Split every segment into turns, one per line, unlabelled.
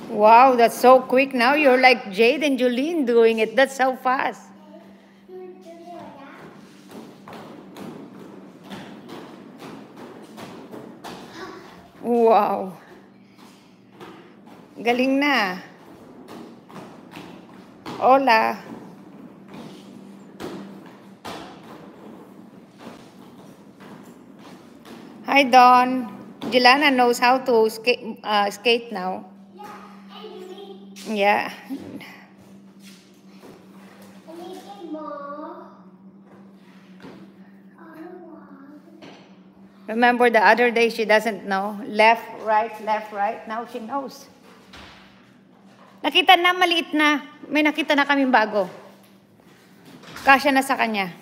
Wow, that's so quick now. You're like Jade and Julene doing it. That's so fast. Wow. Galing na. Hola. Hi, Dawn. Jelana knows how to skate now. Yeah. Remember the other day she doesn't know? Left, right, left, right. Now she knows. Nakita na, maliit na. May nakita na kaming bago. Kasya na sa kanya.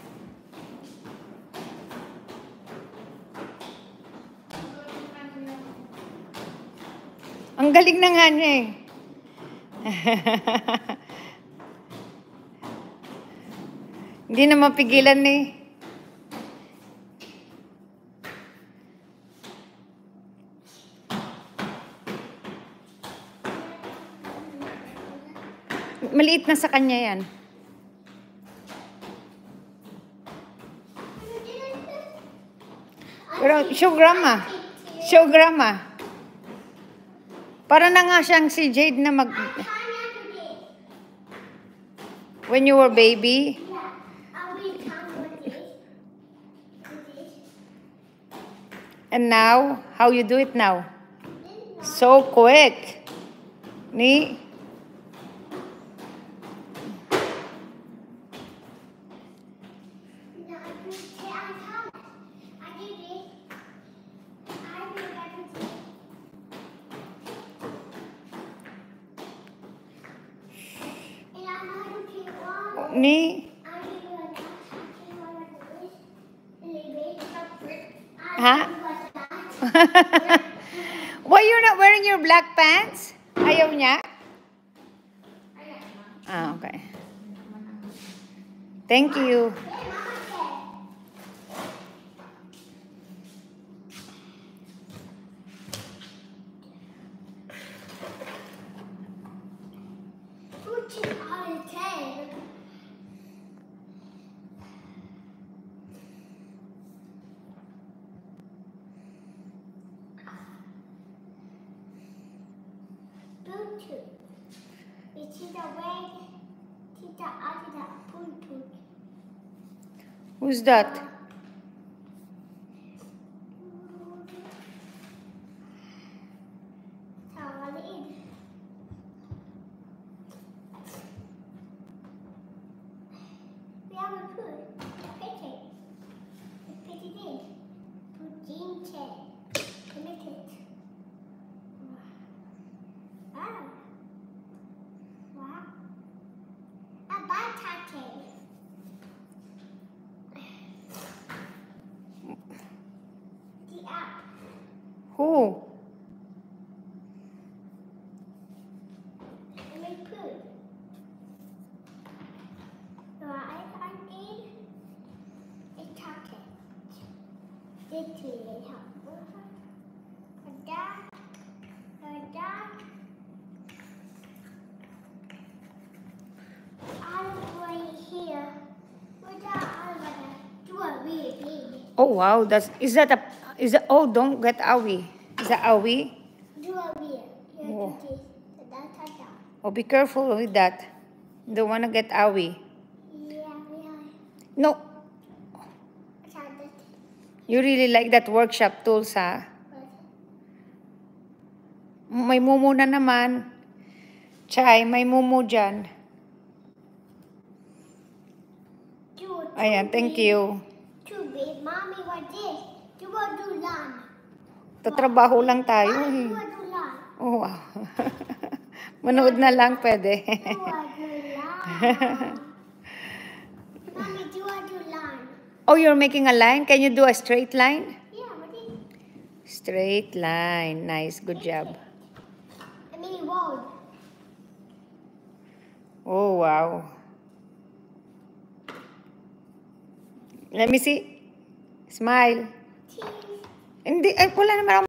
Ang galing na nga niya eh. Hindi na mapigilan eh. Maliit na sa kanya yan. Pero show grandma. Show grandma. Para na nga siyang si Jade na when you were baby. And now, how you do it now? So quick. Ni? Ni? Ha? Why you're not wearing your black pants? Ayaw niya? Ah, okay. Thank you. Who's that? Who? Oh wow, is that oh, don't get awi. Is that awi? Oh. Oh, be careful with that. Don't wanna get awi. No. You really like that workshop tools, ha? May mumu na naman. Chay, may mumu dyan. Ayan, thank you.
Mommy, what this? Do lan.
Tatrabaho lang tayo eh. Oh, wow. Manood na lang, pwede.
Mommy, do line.
Oh, you're making a line? Can you do a straight line?
Yeah, what is?
Straight line. Nice. Good job.
I mean, roll.
Oh, wow. Let me see. Smile.
Cheese.
Hindi, ay, wala naman ako